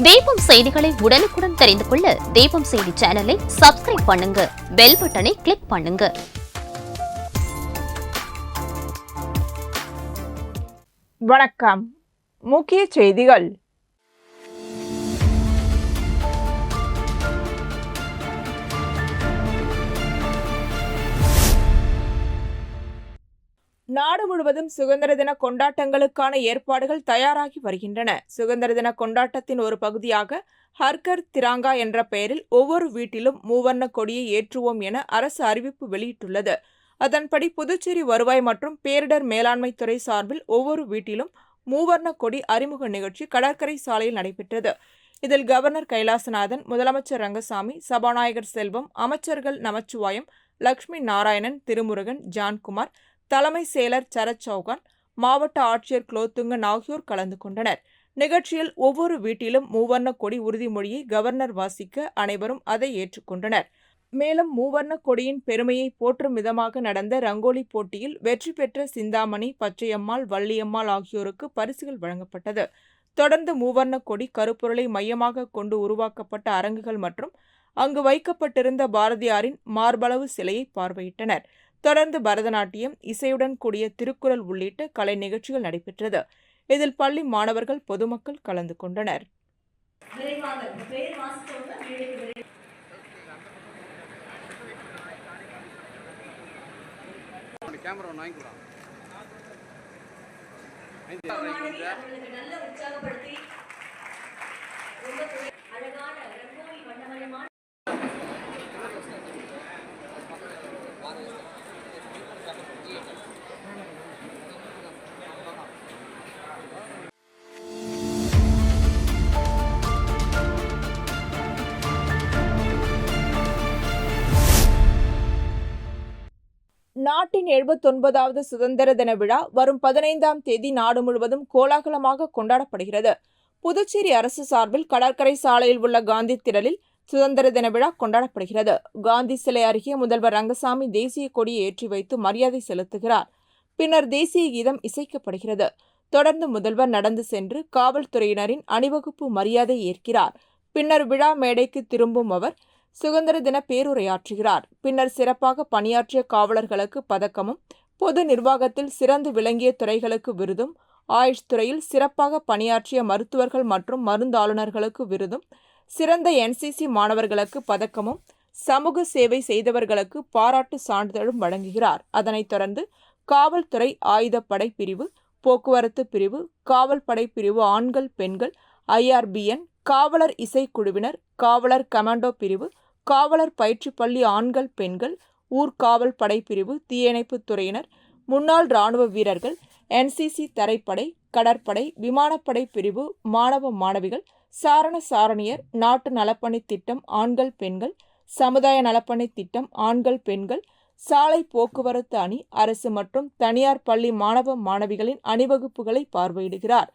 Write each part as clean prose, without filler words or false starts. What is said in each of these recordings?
தீபம் செய்திகளை உடனுக்குடன் தெரிந்து கொள்ள தீபம் செய்தி சேனலை சப்ஸ்கிரைப் பண்ணுங்க, பெல் பட்டனை கிளிக் பண்ணுங்க. வணக்கம். முக்கிய செய்திகள். நாடு முழுவதும் சுதந்திர தின கொண்டாட்டங்களுக்கான ஏற்பாடுகள் தயாராகி வருகின்றன. சுதந்திர தின கொண்டாட்டத்தின் ஒரு பகுதியாக ஹர்கர் திராங்கா என்ற பெயரில் ஒவ்வொரு வீட்டிலும் மூவர்ண கொடியை ஏற்றுவோம் என அரசு அறிவிப்பு வெளியிட்டுள்ளது. அதன்படி புதுச்சேரி வருவாய் மற்றும் பேரிடர் மேலாண்மை துறை சார்பில் ஒவ்வொரு வீட்டிலும் மூவர்ண கொடி அறிமுக நிகழ்ச்சி கடற்கரை சாலையில் நடைபெற்றது. இதில் கவர்னர் கைலாசநாதன், முதலமைச்சர் ரங்கசாமி, சபாநாயகர் செல்வம், அமைச்சர்கள் நமச்சிவாயம், லட்சுமி நாராயணன், திருமுருகன், ஜான்குமார், தலைமை செயலர் சரத் சௌகான், மாவட்ட ஆட்சியர் குலோத்துங்கன் ஆகியோர் கலந்து கொண்டனர். நிகழ்ச்சியில் ஒவ்வொரு வீட்டிலும் மூவர்ண கொடி உறுதிமொழியை கவர்னர் வாசிக்க அனைவரும் அதை ஏற்றுக்கொண்டனர். மேலும் மூவர்ண கொடியின் பெருமையை போற்றும் விதமாக நடந்த ரங்கோலி போட்டியில் வெற்றி பெற்ற சிந்தாமணி, பச்சையம்மாள், வள்ளியம்மாள் ஆகியோருக்கு பரிசுகள் வழங்கப்பட்டது. தொடர்ந்து மூவர்ண கொடி கருப்பொருளை மையமாக கொண்டு உருவாக்கப்பட்ட அரங்குகள் மற்றும் அங்கு வைக்கப்பட்டிருந்த பாரதியாரின் மார்பளவு சிலையை பார்வையிட்டனர். தொடர்ந்து பரதநாட்டியம், இசையுடன் கூடிய திருக்குறள் உள்ளிட்ட கலை நிகழ்ச்சிகள் நடைபெற்றது. இதில் பள்ளி மாணவர்கள், பொதுமக்கள் கலந்து கொண்டனர். நாட்டின் 79வது சுதந்திர தின விழா வரும் 15ஆம் தேதி நாடு முழுவதும் கோலாகலமாக கொண்டாடப்படுகிறது. புதுச்சேரி அரசு சார்பில் கடற்கரை சாலையில் உள்ள காந்தி திடலில் சுதந்திர தின விழா கொண்டாடப்படுகிறது. காந்தி சிலை அருகே முதல்வர் ரங்கசாமி தேசிய கொடியை ஏற்றி வைத்து மரியாதை செலுத்துகிறார். பின்னர் தேசிய கீதம் இசைக்கப்படுகிறது. தொடர்ந்து முதல்வர் நடந்து சென்று காவல்துறையினரின் அணிவகுப்பு மரியாதை ஏற்கிறார். பின்னர் விழா மேடைக்கு திரும்பும் அவர் சுதந்திர தின பேருரையாற்றுகிறார். பின்னர் சிறப்பாக பணியாற்றிய காவலர்களுக்கு பதக்கமும், பொது நிர்வாகத்தில் சிறந்து விளங்கிய துறைகளுக்கு விருதும், ஆயுஷ் துறையில் சிறப்பாக பணியாற்றிய மருத்துவர்கள் மற்றும் மருந்தாளுநர்களுக்கு விருதும், சிறந்த என்சிசி மாணவர்களுக்கு பதக்கமும், சமூக சேவை செய்தவர்களுக்கு பாராட்டு சான்றிதழும் வழங்குகிறார். அதனைத் தொடர்ந்து காவல்துறை ஆயுதப்படை பிரிவு, போக்குவரத்து பிரிவு, காவல் படை பிரிவு ஆண்கள், பெண்கள், IRBN, காவலர் இசைக்குழுவினர், காவலர் கமாண்டோ பிரிவு, காவலர் பயிற்சி பள்ளி ஆண்கள், பெண்கள், ஊர்காவல் படைப்பிரிவு, தீயணைப்பு துறையினர், முன்னாள் இராணுவ வீரர்கள், NCC தரைப்படை, கடற்படை, விமானப்படை பிரிவு மாணவ மாணவிகள், சாரண சாரணியர், நாட்டு நலப்பணி திட்டம் ஆண்கள், பெண்கள், சமுதாய நலப்பணி திட்டம் ஆண்கள், பெண்கள், சாலை போக்குவரத்து அணி, அரசு மற்றும் தனியார் பள்ளி மாணவ மாணவிகளின் அணிவகுப்புகளை பார்வையிடுகிறார்.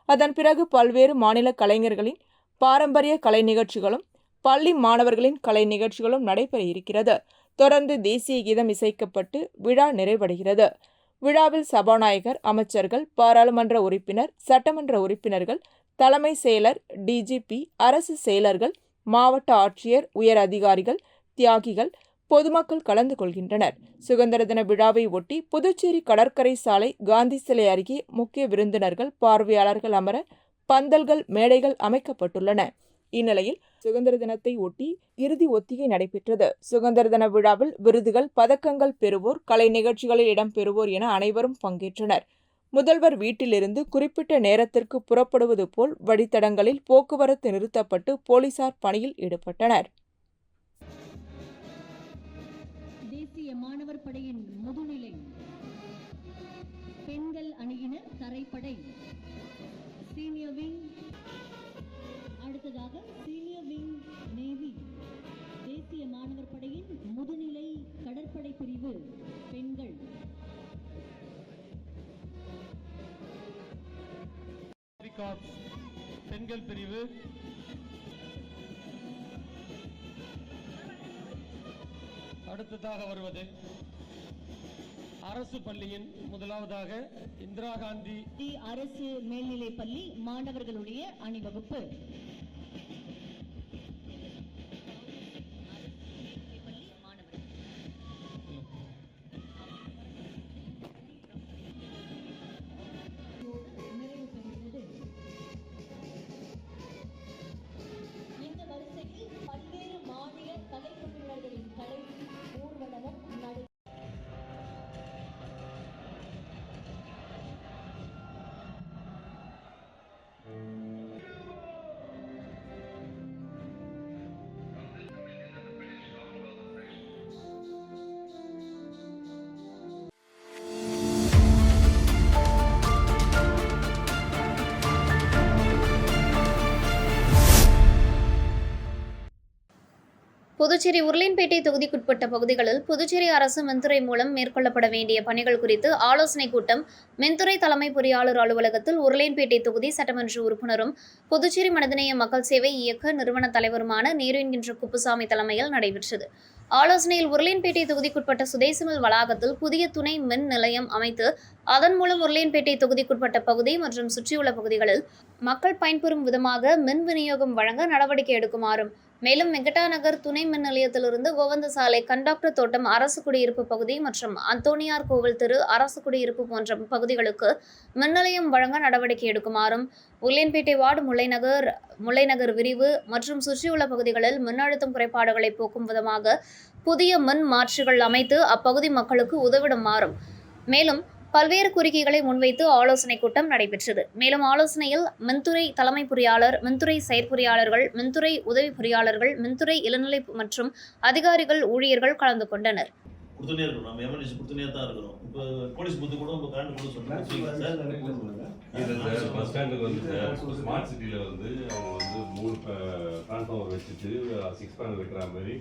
அதன் பிறகு பல்வேறு மாநில கலைஞர்களின் பாரம்பரிய கலை நிகழ்ச்சிகளும் பள்ளி மாணவர்களின் கலை நிகழ்ச்சிகளும் நடைபெற இருக்கிறது. தொடர்ந்து தேசிய கீதம் இசைக்கப்பட்டு விழா நிறைவடைகிறது. விழாவில் சபாநாயகர், அமைச்சர்கள், பாராளுமன்ற உறுப்பினர், சட்டமன்ற உறுப்பினர்கள், தலைமை செயலர், DGP, அரசு செயலர்கள், மாவட்ட ஆட்சியர், உயர் அதிகாரிகள், தியாகிகள், பொதுமக்கள் கலந்து கொள்கின்றனர். சுதந்திர தின விழாவை ஒட்டி புதுச்சேரி கடற்கரை சாலை காந்தி சிலை அருகே முக்கிய விருந்தினர்கள், பார்வையாளர்கள் அமர பந்தல்கள், மேடைகள் அமைக்கப்பட்டுள்ளன. இந்நிலையில் சுதந்திர தினத்தை ஒட்டி இறுதி ஒத்திகை நடைபெற்றது. சுதந்திர தின விழாவில் விருதுகள், பதக்கங்கள் பெறுவோர், கலை நிகழ்ச்சிகளில் இடம்பெறுவோர் என அனைவரும் பங்கேற்றனர். முதல்வர் வீட்டிலிருந்து குறிப்பிட்ட நேரத்திற்கு புறப்படுவது போல் வழித்தடங்களில் போக்குவரத்து நிறுத்தப்பட்டு போலீசார் பணியில் ஈடுபட்டனர். தேசிய மாணவர் படையின் முதுநிலை பெண்கள் அணியினர் தரைப்படை சீனியர் விங், அடுத்ததாக சீனியர் விங் நேவி, தேசிய மாணவர் படையின் முதுநிலை கடற்படை பிரிவு பெண்கள், பெண்கள் பிரிவு, அடுத்ததாக வருவது அரசு பள்ளியின் முதலாவதாக இந்திரா காந்தி அரசு மேல்நிலைப் பள்ளி மாணவர்களுடைய அணிவகுப்பு. புதுச்சேரி உருளையன்பேட்டை தொகுதிக்குட்பட்ட பகுதிகளில் புதுச்சேரி அரசு மின்துறை மூலம் மேற்கொள்ளப்பட வேண்டிய பணிகள் குறித்து ஆலோசனைக் கூட்டம் மின்துறை தலைமை பொறியாளர் அலுவலகத்தில் உருளையன்பேட்டை தொகுதி சட்டமன்ற உறுப்பினரும் புதுச்சேரி மனிதநேய மக்கள் சேவை இயக்க நிறுவன தலைவருமான நேரு என்கின்ற குப்புசாமி தலைமையில் நடைபெற்றது. ஆலோசனையில் உருளையன்பேட்டை தொகுதிக்குட்பட்ட சுதேசிமில் வளாகத்தில் புதிய துணை மின் நிலையம் அமைத்து அதன் மூலம் உருளையன்பேட்டை தொகுதிக்குட்பட்ட பகுதி மற்றும் சுற்றியுள்ள பகுதிகளில் மக்கள் பயன்பெறும் விதமாக மின் விநியோகம் வழங்க நடவடிக்கை எடுக்குமாறும், மேலும் வெங்கடா நகர் துணை மின் நிலையத்திலிருந்து கோவந்தசாலை கண்டாக்டர் தோட்டம் அரசு குடியிருப்பு பகுதி மற்றும் அந்தோனியார் கோவில் தெரு அரசு குடியிருப்பு போன்ற பகுதிகளுக்கு மின் நிலையம் வழங்க நடவடிக்கை எடுக்குமாறும், உருளையன்பேட்டை வார்டு முல்லைநகர் விரிவு மற்றும் சுற்றியுள்ள பகுதிகளில் மின்னழுத்தம் குறைபாடுகளை போக்கும் விதமாக புதிய மின் மாற்றிகள் அமைத்து அப்பகுதி மக்களுக்கு உதவிடுமாறும், மேலும் பல்வேறு கோரிக்கைகளை முன்வைத்து ஆலோசனைக் கூட்டம் நடைபெற்றது. மேலும் ஆலோசனையில் மின்துறை தலைமை பொறியாளர், மின்துறை செயற்பொறியாளர்கள், மின்துறை உதவி பொறியாளர்கள், மின்துறை இளநிலை மற்றும் அதிகாரிகள், ஊழியர்கள் கலந்து கொண்டனர். கொடுத்துட்டே இருக்கணும். நம்ம எமர்ஜென்சி கொடுத்துட்டே தான் இருக்கணும். இப்போ போலீஸ் பூத்து கூட உங்கள் கரண்ட் கூட சொல்லுங்க சார். பஸ் ஸ்டாண்டுக்கு வந்து சார் ஸ்மார்ட் சிட்டியில் வந்து அவங்க வந்து 3 டிரான்ஸ்ஃபார்மர் வச்சுட்டு 6 பேனல் வைக்கிற மாதிரி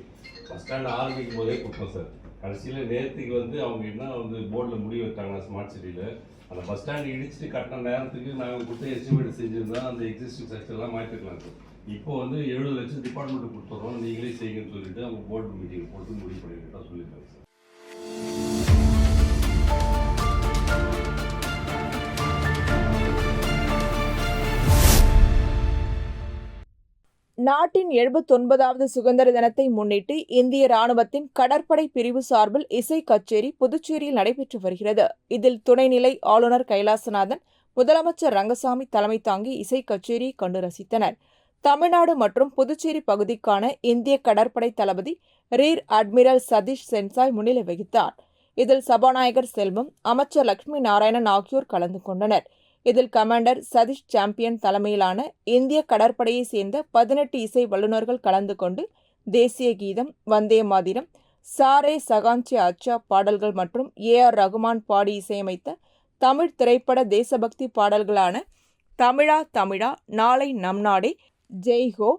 பஸ் ஸ்டாண்ட் ஆரம்பிக்கும் போதே கொடுப்போம் சார். கடைசியில் நேரத்துக்கு வந்து அவங்க என்ன வந்து போர்டில் முடிவு வச்சாங்கன்னா ஸ்மார்ட் சிட்டியில் அந்த பஸ் ஸ்டாண்ட் இடிச்சுட்டு கட்டின நேரத்துக்கு நாங்கள் கொடுத்த எஸ்டிமேட் செஞ்சுருந்தா அந்த எக்ஸிஸ்டிங் ஸ்ட்ரக்சர்லாம் மாற்றிருக்கலாம் சார். இப்போ வந்து 70 லட்சம் டிபார்ட்மெண்ட்டுக்கு கொடுத்துட்றோம், நீங்களே செய்யுங்கன்னு சொல்லிட்டு அவங்க போர்டு மீட்டிங் போட்டு முடிவு பண்ணிக்கிட்டா சொல்லியிருக்காங்க சார். நாட்டின் 79வது சுதந்திர தினத்தை முன்னிட்டு இந்திய ராணுவத்தின் கடற்படை பிரிவு சார்பில் இசை கச்சேரி புதுச்சேரியில் நடைபெற்று வருகிறது. இதில் துணைநிலை ஆளுநர் கைலாசநாதன், முதலமைச்சர் ரங்கசாமி தலைமை தாங்கி இசை கச்சேரியை கண்டு ரசித்தனர். தமிழ்நாடு மற்றும் புதுச்சேரி பகுதிக்கான இந்திய கடற்படை தளபதி ரியர் அட்மிரல் சதீஷ் சென்சாய் முன்னிலை வகித்தார். இதில் சபாநாயகர் செல்வம், அமைச்சர் லட்சுமி நாராயணன் ஆகியோர் கலந்து கொண்டனர். இதில் கமாண்டர் சதீஷ் சாம்பியன் தலைமையிலான இந்திய கடற்படையைச் சேர்ந்த 18 இசை வல்லுநர்கள் கலந்து கொண்டு தேசிய கீதம், வந்தே மாதிரம், சாரே சகாஞ்சே அச்சா பாடல்கள் மற்றும் AR ரகுமான் பாடி இசையமைத்த தமிழ் திரைப்பட தேசபக்தி பாடல்களான தமிழா தமிழா, நாளை நம் நாடே, ஜெய்ஹோ,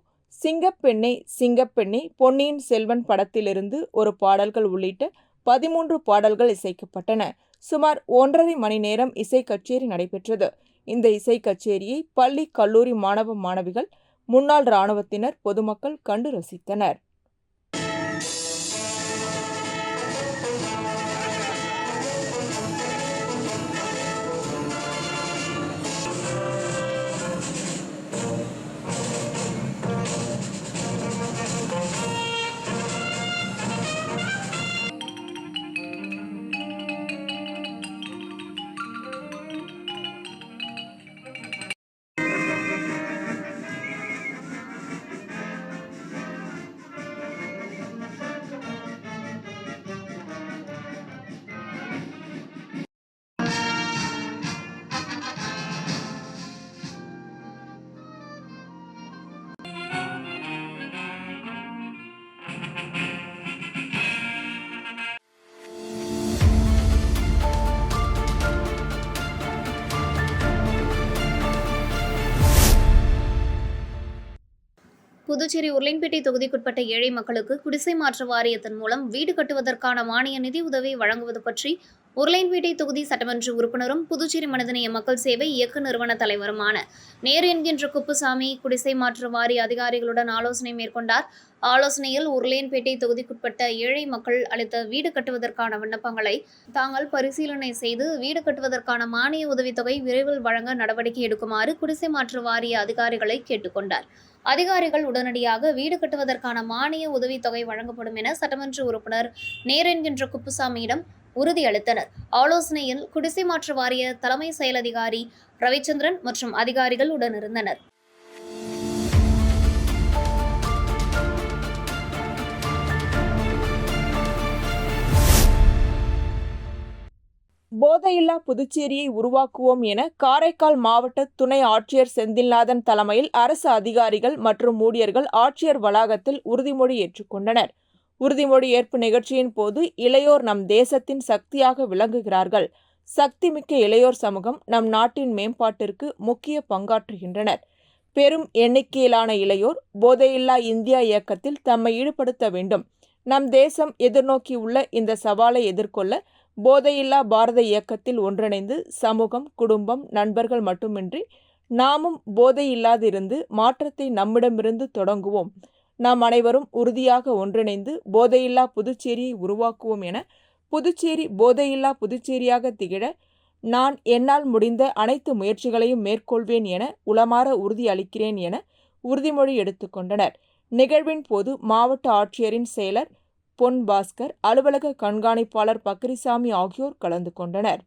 சிங்கப்பெண்ணே சிங்கப்பெண்ணே, பொன்னியின் செல்வன் படத்திலிருந்து ஒரு பாடல்கள் உள்ளிட்ட 13 பாடல்கள் இசைக்கப்பட்டன. சுமார் 1.5 மணி நேரம் இசை கச்சேரி நடைபெற்றது. இந்த இசை கச்சேரியை பள்ளி, கல்லூரி மாணவ மாணவிகள், முன்னாள் இராணுவத்தினர், பொதுமக்கள் கண்டு ரசித்தனர். புதுச்சேரி உருளையன்பேட்டை தொகுதிக்குட்பட்ட ஏழை மக்களுக்கு குடிசை மாற்று வாரியத்தின் மூலம் வீடு கட்டுவதற்கான மானிய நிதி உதவி வழங்குவது பற்றி உருளையன்பேட்டை தொகுதி சட்டமன்ற உறுப்பினரும் புதுச்சேரி மனிதநேய மக்கள் சேவை இயக்க நிறுவன தலைவருமான நேரு என்கின்ற குப்புசாமி குடிசை மாற்று வாரிய அதிகாரிகளுடன் ஆலோசனை மேற்கொண்டார். ஆலோசனையில் உருளையன்பேட்டை தொகுதிக்குட்பட்ட ஏழை மக்கள் அளித்த வீடு கட்டுவதற்கான விண்ணப்பங்களை தாங்கள் பரிசீலனை செய்து வீடு கட்டுவதற்கான மானிய உதவித்தொகை விரைவில் வழங்க நடவடிக்கை எடுக்குமாறு குடிசை மாற்று வாரிய அதிகாரிகளை கேட்டுக்கொண்டார். அதிகாரிகள் உடனடியாக வீடு கட்டுவதற்கான மானிய உதவித்தொகை வழங்கப்படும் என சட்டமன்ற உறுப்பினர் நேரு என்கின்ற குப்புசாமியிடம் உறுதியளித்தனர். ஆலோசனையில் குடிசை மாற்று வாரிய தலைமை செயல் அதிகாரி ரவிச்சந்திரன் மற்றும் அதிகாரிகள் உடனிருந்தனர். போதையில்லா புதுச்சேரியை உருவாக்குவோம் என காரைக்கால் மாவட்ட துணை ஆட்சியர் செந்தில்நாதன் தலைமையில் அரசு அதிகாரிகள் மற்றும் ஊழியர்கள் ஆட்சியர் வளாகத்தில் உறுதிமொழி ஏற்றுக்கொண்டனர். உறுதிமொழி ஏற்பு நிகழ்ச்சியின் போது இளையோர் நம் தேசத்தின் சக்தியாக விளங்குகிறார்கள். சக்திமிக்க இளையோர் சமூகம் நம் நாட்டின் மேம்பாட்டிற்கு முக்கிய பங்காற்றுகின்றனர். பெரும் எண்ணிக்கையிலான இளையோர் போதையில்லா இந்தியா இயக்கத்தில் தம்மை ஈடுபடுத்த வேண்டும். நம் தேசம் எதிர்நோக்கியுள்ள இந்த சவாலை எதிர்கொள்ள போதையில்லா பாரத இயக்கத்தில் ஒன்றிணைந்து சமூகம், குடும்பம், நண்பர்கள் மட்டுமின்றி நாமும் போதையில்லாதிருந்து மாற்றத்தை நம்மிடமிருந்து தொடங்குவோம். நாம் அனைவரும் உறுதியாக ஒன்றிணைந்து போதையில்லா புதுச்சேரியை உருவாக்குவோம் என புதுச்சேரி போதையில்லா புதுச்சேரியாக திகழ நான் என்னால் முடிந்த அனைத்து முயற்சிகளையும் மேற்கொள்வேன் என உளமாற உறுதி அளிக்கிறேன் என உறுதிமொழி எடுத்துக்கொண்டனர். நிகழ்வின் போது மாவட்ட ஆட்சியரின் செயலர் பொன் பாஸ்கர், அலுவலக கண்காணிப்பாளர் பக்ரிசாமி ஆகியோர் கலந்து கொண்டனர்.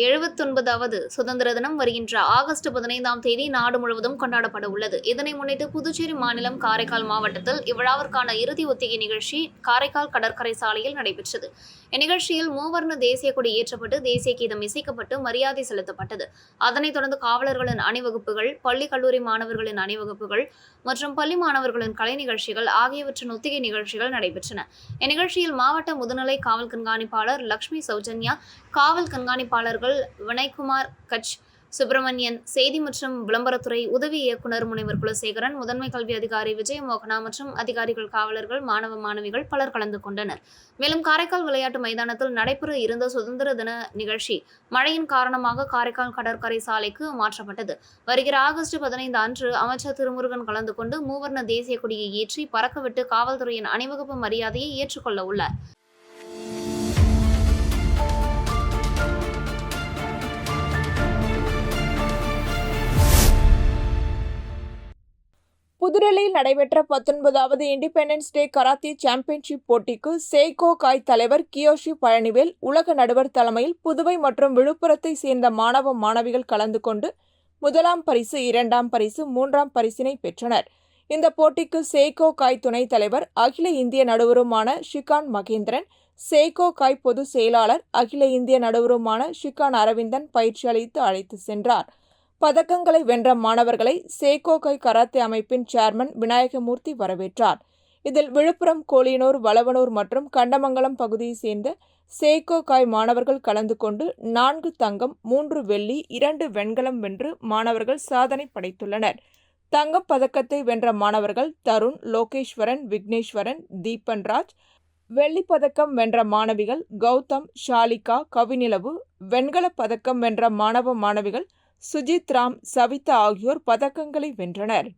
எழுபத்தொன்பதாவது சுதந்திர தினம் வருகின்ற ஆகஸ்ட் 15ஆம் தேதி நாடு முழுவதும் கொண்டாடப்பட உள்ளது. இதனை முன்னிட்டு புதுச்சேரி மாநிலம் காரைக்கால் மாவட்டத்தில் இவ்விழாவிற்கான இறுதி ஒத்திகை நிகழ்ச்சி காரைக்கால் கடற்கரை சாலையில் நடைபெற்றது. இந்நிகழ்ச்சியில் மூவர்ண தேசிய கொடி ஏற்றப்பட்டு தேசிய கீதம் இசைக்கப்பட்டு மரியாதை செலுத்தப்பட்டது. அதனைத் தொடர்ந்து காவலர்களின் அணிவகுப்புகள், பள்ளி கல்லூரி மாணவர்களின் அணிவகுப்புகள் மற்றும் பள்ளி மாணவர்களின் கலை நிகழ்ச்சிகள் ஆகியவற்றின் ஒத்திகை நிகழ்ச்சிகள் நடைபெற்றன. இந்நிகழ்ச்சியில் மாவட்ட முதுநிலை காவல் கண்காணிப்பாளர் லட்சுமி சௌஜன்யா, காவல் கண்காணிப்பாளர்கள் வினய்குமார் கட்ச், சுப்பிரமணியன், செய்தி மற்றும் விளம்பரத்துறை உதவி இயக்குநர் முனைவர் குலசேகரன், முதன்மை கல்வி அதிகாரி விஜயமோகனா மற்றும் அதிகாரிகள், காவலர்கள், மாணவ மாணவிகள் பலர் கலந்து கொண்டனர். மேலும் காரைக்கால் விளையாட்டு மைதானத்தில் நடைபெற இருந்த சுதந்திர தின நிகழ்ச்சி மழையின் காரணமாக காரைக்கால் கடற்கரை சாலைக்கு மாற்றப்பட்டது. வருகிற ஆகஸ்ட் 15 அன்று அமைச்சர் திருமுருகன் கலந்து கொண்டு மூவர்ண தேசிய கொடியை ஏற்றி பறக்கவிட்டு காவல்துறையின் அணிவகுப்பு மரியாதையை ஏற்றுக்கொள்ள உள்ளார். புதுடெல்லியில் நடைபெற்ற 19வது இண்டிபெண்டன்ஸ் டே கராத்தே சாம்பியன்ஷிப் போட்டிக்கு சேய்கோ காய் தலைவர் கியோஷி பழனிவேல், உலக நடுவர் தலைமையில் புதுவை மற்றும் விழுப்புரத்தை சேர்ந்த மாணவ மாணவிகள் கலந்து கொண்டு 1ஆம் பரிசு, 2ஆம் பரிசு, 3ஆம் பரிசினை பெற்றனர். இந்த போட்டிக்கு சேய்கோ காய் துணைத் தலைவர், அகில இந்திய நடுவருமான ஷிகான் மகேந்திரன், சேய்கோ காய் பொதுச் செயலாளர், அகில இந்திய நடுவருமான ஷிகான் அரவிந்தன் பயிற்சி அளித்து அழைத்து சென்றார். பதக்கங்களை வென்ற மாணவர்களை சேய்கோ காய் கராத்தே அமைப்பின் சேர்மன் விநாயகமூர்த்தி வரவேற்றார். இதில் விழுப்புரம், கோலியனூர், வளவனூர் மற்றும் கண்டமங்கலம் பகுதியைச் சேர்ந்த சேய்கோ காய் மாணவர்கள் கலந்து கொண்டு 4 தங்கம், 3 வெள்ளி, 2 வெண்கலம் வென்று மாணவர்கள் சாதனை படைத்துள்ளனர். தங்கப் பதக்கத்தை வென்ற மாணவர்கள் தருண், லோகேஸ்வரன், விக்னேஸ்வரன், தீபன்ராஜ். வெள்ளிப் பதக்கம் வென்ற மாணவிகள் கௌதம், ஷாலிகா, கவிநிலவு. வெண்கலப் பதக்கம் வென்ற மாணவ மாணவிகள் சுஜித் ராம், சவிதா ஆகியோர் பதக்கங்களை வென்றனர்.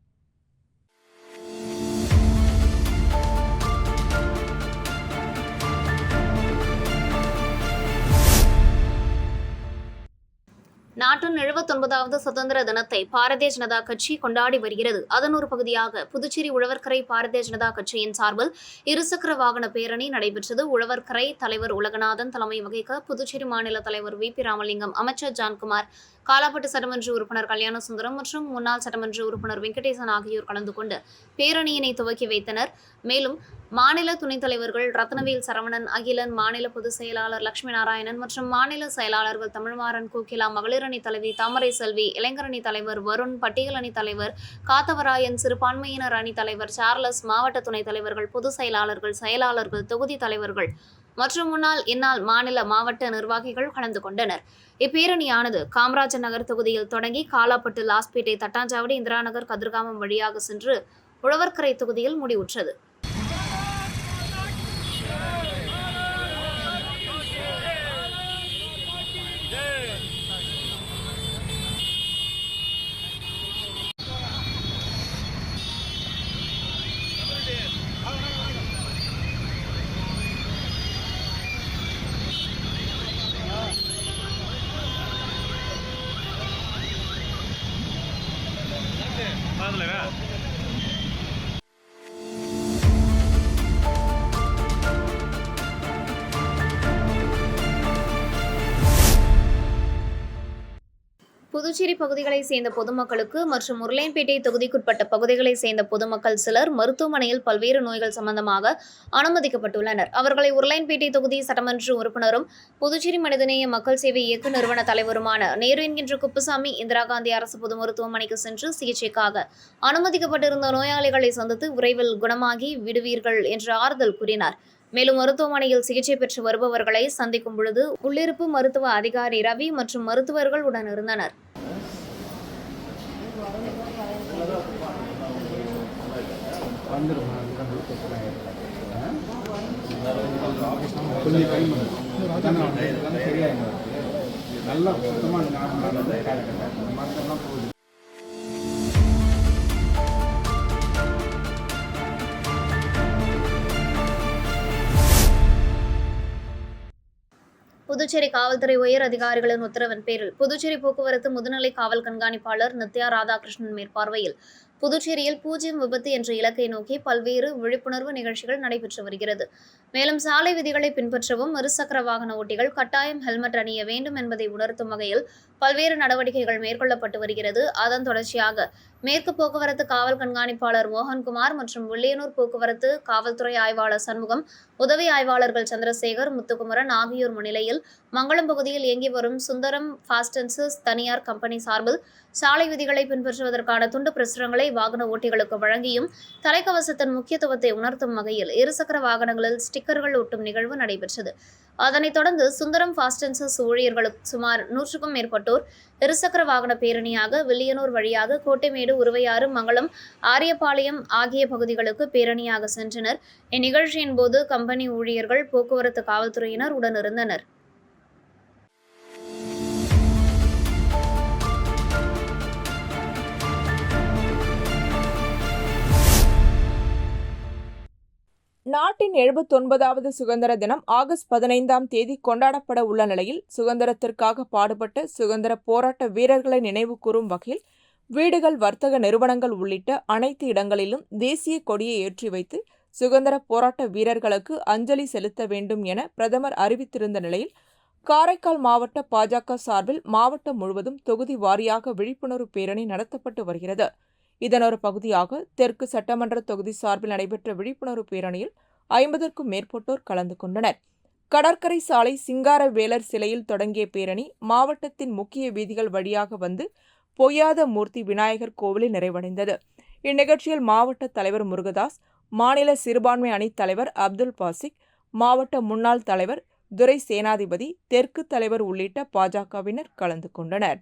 நாட்டின் 79வது சுதந்திர தினத்தை பாரதிய ஜனதா கட்சி கொண்டாடி வருகிறது. அதன் ஒரு பகுதியாக புதுச்சேரி உழவர்கரை பாரதிய ஜனதா கட்சியின் சார்பில் இருசக்கர வாகன பேரணி நடைபெற்றது. உழவர்கரை தலைவர் உலகநாதன் தலைமை வகிக்க புதுச்சேரி மாநில தலைவர் VP ராமலிங்கம், அமைச்சர் ஜான்குமார், காலாப்பட்டு சட்டமன்ற உறுப்பினர் கல்யாணசுந்தரம் மற்றும் முன்னாள் சட்டமன்ற உறுப்பினர் வெங்கடேசன் ஆகியோர் கலந்து கொண்டு பேரணியினை துவக்கி வைத்தனர். மேலும் மாநில துணைத் தலைவர்கள் ரத்னவேல் சரவணன், அகிலன், மாநில பொதுச் செயலாளர் லட்சுமி நாராயணன் மற்றும் மாநில செயலாளர்கள் தமிழ்மாறன், கோகிலா, மகளிரணி தலைவி தாமரை செல்வி, இளைஞரணி தலைவர் வருண், பட்டியல் அணி தலைவர் காத்தவராயன், சிறுபான்மையினர் அணி தலைவர் சார்லஸ், மாவட்ட துணைத் தலைவர்கள், பொதுச் செயலாளர்கள், செயலாளர்கள், தொகுதி தலைவர்கள் மற்றும் முன்னாள் இந்நாள் மாநில மாவட்ட நிர்வாகிகள் கலந்து கொண்டனர். இப்பேரணியானது காமராஜர் நகர் தொகுதியில் தொடங்கி காலாப்பட்டு, லாஸ்பேட்டை, தட்டாஞ்சாவடி, இந்திரா நகர், கதிர்காமம் வழியாக சென்று உழவர்கரை தொகுதியில் முடிவுற்றது. புதுச்சேரி பகுதிகளைச் சேர்ந்த பொதுமக்களுக்கு மற்றும் உருளையன்பேட்டை தொகுதிக்குட்பட்ட பகுதிகளைச் சேர்ந்த பொதுமக்கள் சிலர் மருத்துவமனையில் பல்வேறு நோய்கள் சம்பந்தமாக அனுமதிக்கப்பட்டுள்ளனர். அவர்களை உருளையன்பேட்டை தொகுதி சட்டமன்ற உறுப்பினரும் புதுச்சேரி மனிதநேய மக்கள் சேவை இயக்க நிறுவன தலைவருமான நேரு என்கின்ற குப்புசாமி இந்திரா காந்தி அரசு பொது மருத்துவமனைக்கு சென்று சிகிச்சைக்காக அனுமதிக்கப்பட்டிருந்த நோயாளிகளை சந்தித்து விரைவில் குணமாகி விடுவீர்கள் என்று ஆறுதல் கூறினார். மேலும் மருத்துவமனையில் சிகிச்சை பெற்று வருபவர்களை சந்திக்கும் பொழுது உள்ளிருப்பு மருத்துவ அதிகாரி ரவி மற்றும் மருத்துவர்கள் உடன் இருந்தனர். நல்லா சுத்தமாக புதுச்சேரி காவல்துறை உயர் அதிகாரிகளின் உத்தரவின் பேரில் புதுச்சேரி போக்குவரத்து முதுநிலை காவல் கண்காணிப்பாளர் நித்யா ராதாகிருஷ்ணன் மேற்பார்வையில் புதுச்சேரியில் 0 விபத்து என்ற இலக்கை நோக்கி பல்வேறு விழிப்புணர்வு நிகழ்ச்சிகள் நடைபெற்று வருகிறது. மேலும் சாலை விதிகளை பின்பற்றவும் இருசக்கர வாகன ஓட்டிகள் கட்டாயம் ஹெல்மெட் அணிய வேண்டும் என்பதை உணர்த்தும் வகையில் பல்வேறு நடவடிக்கைகள் மேற்கொள்ளப்பட்டு வருகிறது. அதன் தொடர்ச்சியாக மேற்கு போக்குவரத்து காவல் கண்காணிப்பாளர் மோகன்குமார் மற்றும் வில்லியனூர் போக்குவரத்து காவல்துறை ஆய்வாளர் சண்முகம், உதவி ஆய்வாளர்கள் சந்திரசேகர், முத்துக்குமரன் ஆகியோர் முன்னிலையில் மங்களம் பகுதியில் இயங்கி வரும் சுந்தரம் ஃபாஸ்டன்சஸ் தனியார் கம்பெனி சார்பில் சாலை விதிகளை பின்பற்றுவதற்கான துண்டு பிரசுரங்களை வாகன ஓட்டிகளுக்கு வழங்கியும் தலைக்கவசத்தின் முக்கியத்துவத்தை உணர்த்தும் வகையில் இருசக்கர வாகனங்களில் ஸ்டிக்கர்கள் ஒட்டும் நிகழ்வு நடைபெற்றது. அதனைத் தொடர்ந்து சுந்தரம் ஃபாஸ்டன்சஸ் ஊழியர்களுக்கு சுமார் 100க்கும் மேற்பட்டோர் இருசக்கர வாகன பேரணியாக வில்லியனூர் வழியாக கோட்டைமேடு, உருவையாறு, மங்களம், ஆரியபாளையம் ஆகிய பகுதிகளுக்கு பேரணியாக சென்றனர். இந்நிகழ்ச்சியின் போது கம்பெனி ஊழியர்கள், போக்குவரத்து காவல்துறையினர் உடனிருந்தனர். நாட்டின் 79வது சுதந்திர தினம் ஆகஸ்ட் 15ஆம் தேதி கொண்டாடப்பட உள்ள நிலையில் சுதந்திரத்திற்காக பாடுபட்ட சுதந்திர போராட்ட வீரர்களை நினைவு கூறும் வகையில் வீடுகள், வர்த்தக நிறுவனங்கள் உள்ளிட்ட அனைத்து இடங்களிலும் தேசிய கொடியை ஏற்றி வைத்து சுதந்திர போராட்ட வீரர்களுக்கு அஞ்சலி செலுத்த வேண்டும் என பிரதமர் அறிவித்திருந்த நிலையில் காரைக்கால் மாவட்ட பாஜக சார்பில் மாவட்டம் முழுவதும் தொகுதி வாரியாக விழிப்புணர்வு பேரணி நடத்தப்பட்டு வருகிறது. இதன் ஒரு பகுதியாக தெற்கு சட்டமன்ற தொகுதி சார்பில் நடைபெற்ற விழிப்புணர்வு பேரணியில் 50க்கும் மேற்பட்டோர் கலந்து கொண்டனர். கடற்கரை சாலை சிங்காரவேலர் சிலையில் தொடங்கிய பேரணி மாவட்டத்தின் முக்கிய வீதிகள் வழியாக வந்து பொய்யாத மூர்த்தி விநாயகர் கோவிலில் நிறைவடைந்தது. இந்நிகழ்ச்சியில் மாவட்ட தலைவர் முருகதாஸ், மாநில சிறுபான்மை அணித் தலைவர் அப்துல் பாசிக், மாவட்ட முன்னாள் தலைவர் துரை சேனாதிபதி, தெற்கு தலைவர் உள்ளிட்ட பாஜகவினர் கலந்து கொண்டனர்.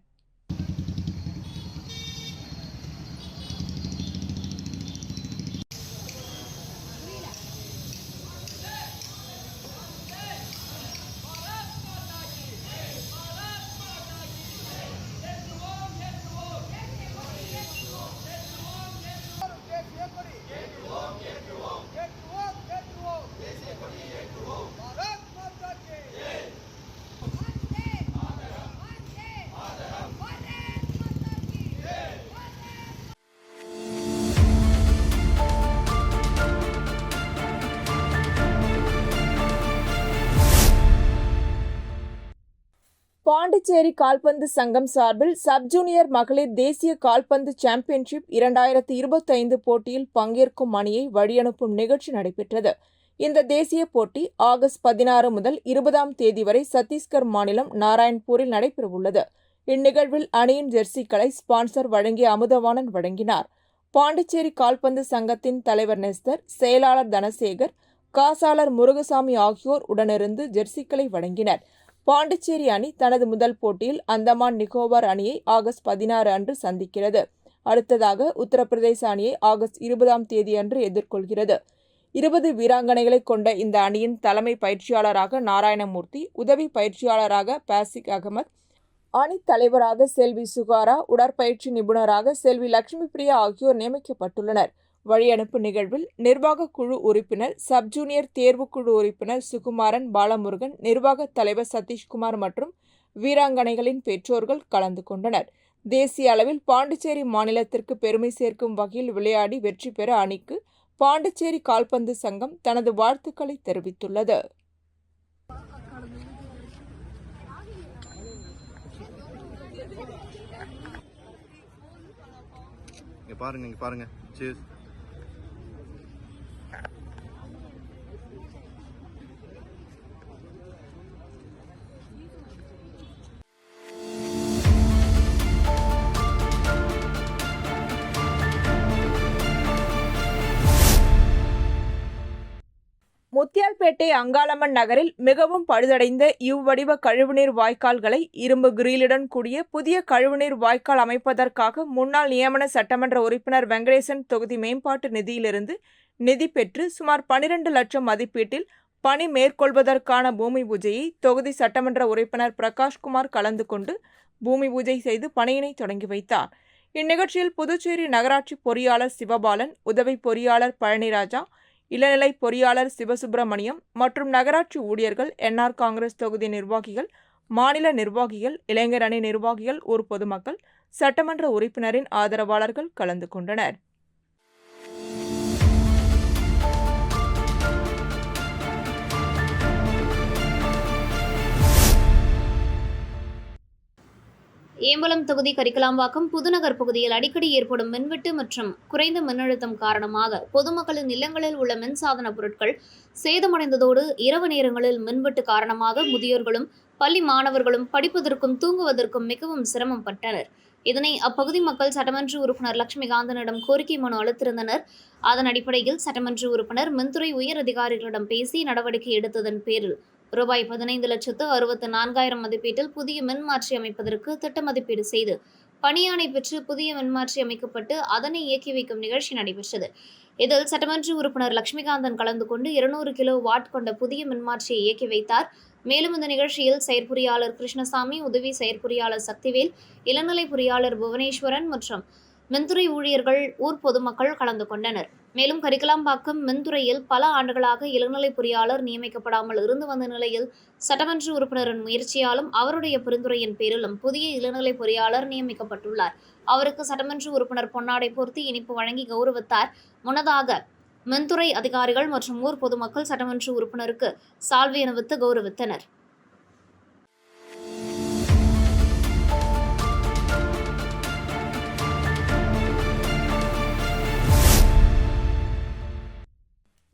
பாண்டிச்சேரி கால்பந்து சங்கம் சார்பில் சப் ஜூனியர் மகளிர் தேசிய கால்பந்து சாம்பியன்ஷிப் 2025 போட்டியில் பங்கேற்கும் அணியை வழியனுப்பும் நிகழ்ச்சி நடைபெற்றது. இந்த தேசிய போட்டி ஆகஸ்ட் 16 முதல் 20ஆம் தேதி வரை சத்தீஸ்கர் மாநிலம் நாராயண்பூரில் நடைபெறவுள்ளது. இந்நிகழ்வில் அணியின் ஜெர்சிகளை ஸ்பான்சர் வழங்கிய அமுதவாணன் வழங்கினார். பாண்டிச்சேரி கால்பந்து சங்கத்தின் தலைவர் நெஸ்தர், செயலாளர் தனசேகர், காசாளர் முருகசாமி ஆகியோர் உடனிருந்து ஜெர்சிகளை வழங்கினர். பாண்டிச்சேரி அணி தனது முதல் போட்டியில் அந்தமான் நிக்கோபார் அணியை ஆகஸ்ட் 16 அன்று சந்திக்கிறது. அடுத்ததாக உத்தரப்பிரதேச அணியை ஆகஸ்ட் 20ஆம் தேதி அன்று எதிர்கொள்கிறது. 20 வீராங்கனைகளை கொண்ட இந்த அணியின் தலைமை பயிற்சியாளராக நாராயணமூர்த்தி, உதவி பயிற்சியாளராக பாசிக் அகமது, அணித் தலைவராக செல்வி சுகாரா, உடற்பயிற்சி நிபுணராக செல்வி லட்சுமி பிரியா ஆகியோர் நியமிக்கப்பட்டுள்ளனர். வழியனுப்பு நிகழ்வில் நிர்வாக குழு உறுப்பினர், சப் ஜூனியர் தேர்வுக்குழு உறுப்பினர் சுகுமாரன், பாலமுருகன், நிர்வாக தலைவர் சதீஷ்குமார் மற்றும் வீராங்கனைகளின் பெற்றோர்கள் கலந்து கொண்டனர். தேசிய அளவில் பாண்டிச்சேரி மாநிலத்திற்கு பெருமை சேர்க்கும் வகையில் விளையாடி வெற்றி பெற அணிக்கு பாண்டிச்சேரி கால்பந்து சங்கம் தனது வாழ்த்துக்களை தெரிவித்துள்ளது. இங்கே பாருங்க Cheers. முத்தியால்பேட்டை அங்காளம்மன் நகரில் மிகவும் பழுதடைந்த இவ்வடிவ கழிவுநீர் வாய்க்கால்களை இரும்பு கிரிலுடன் கூடிய புதிய கழிவுநீர் வாய்க்கால் அமைப்பதற்காக முன்னாள் நியமன சட்டமன்ற உறுப்பினர் வெங்கடேசன் தொகுதி மேம்பாட்டு நிதியிலிருந்து நிதி பெற்று சுமார் 12 லட்சம் மதிப்பீட்டில் பணி மேற்கொள்வதற்கான பூமி பூஜையை தொகுதி சட்டமன்ற உறுப்பினர் பிரகாஷ்குமார் கலந்து கொண்டு பூமி பூஜை செய்து பணியினை தொடங்கி வைத்தார். இந்நிகழ்ச்சியில் புதுச்சேரி நகராட்சி பொறியாளர் சிவபாலன், உதவி பொறியாளர் பழனிராஜா, இளநிலை பொறியாளர் சிவசுப்பிரமணியம் மற்றும் நகராட்சி ஊழியர்கள், என்ஆர் காங்கிரஸ் தொகுதி நிர்வாகிகள், மாநில நிர்வாகிகள், இளைஞர் அணி நிர்வாகிகள், ஊர் பொதுமக்கள், சட்டமன்ற உறுப்பினரின் ஆதரவாளர்கள் கலந்து கொண்டனர். ஏம்பலம் தொகுதி கரிக்கலாம்பாக்கம் புதுநகர் பகுதியில் அடிக்கடி ஏற்படும் மின்வெட்டு மற்றும் குறைந்த மின்னழுத்தம் காரணமாக பொதுமக்களின் இல்லங்களில் உள்ள மின்சாதன பொருட்கள் சேதமடைந்ததோடு இரவு நேரங்களில் மின்வெட்டு காரணமாக முதியோர்களும் பள்ளி மாணவர்களும் படிப்பதற்கும் தூங்குவதற்கும் மிகவும் சிரமம் பட்டனர். இதனை அப்பகுதி மக்கள் சட்டமன்ற உறுப்பினர் லட்சுமிகாந்தனிடம் கோரிக்கை மனு அளித்திருந்தனர். அதன் அடிப்படையில் சட்டமன்ற உறுப்பினர் மின்துறை உயர் அதிகாரிகளிடம் பேசி நடவடிக்கை எடுத்ததன் பேரில் ரூபாய் 15,64,000 மதிப்பீட்டில் புதிய மின்மாற்றி அமைப்பதற்கு திட்ட மதிப்பீடு செய்து பணியாணை பெற்று புதிய மின்மாற்றி அமைக்கப்பட்டு அதனை இயக்கி வைக்கும் நிகழ்ச்சி நடைபெற்றது. இதில் சட்டமன்ற உறுப்பினர் லட்சுமிகாந்தன் கலந்து கொண்டு 200 கிலோ வாட் கொண்ட புதிய மின்மாற்றியை இயக்கி வைத்தார். மேலும் இந்த நிகழ்ச்சியில் செயற்பொறியாளர் கிருஷ்ணசாமி, உதவி செயற்பொறியாளர் சக்திவேல், இளநிலை பொறியாளர் புவனேஸ்வரன் மற்றும் மின்துறை ஊழியர்கள், ஊர் பொதுமக்கள் கலந்து கொண்டனர். மேலும் கரிக்கலாம்பாக்கம் மின்துறையில் பல ஆண்டுகளாக இளநிலை பொறியாளர் நியமிக்கப்படாமல் இருந்து வந்த நிலையில் சட்டமன்ற உறுப்பினரின் முயற்சியாலும் அவருடைய பரிந்துரையின் பேரிலும் புதிய இளநிலை பொறியாளர் நியமிக்கப்பட்டுள்ளார். அவருக்கு சட்டமன்ற உறுப்பினர் பொன்னாடை போர்த்தி இனிப்பு வழங்கி கௌரவித்தார். முன்னதாக மின்துறை அதிகாரிகள் மற்றும் ஊர் பொதுமக்கள் சட்டமன்ற உறுப்பினருக்கு சால்வை அணிவித்து கௌரவித்தனர்.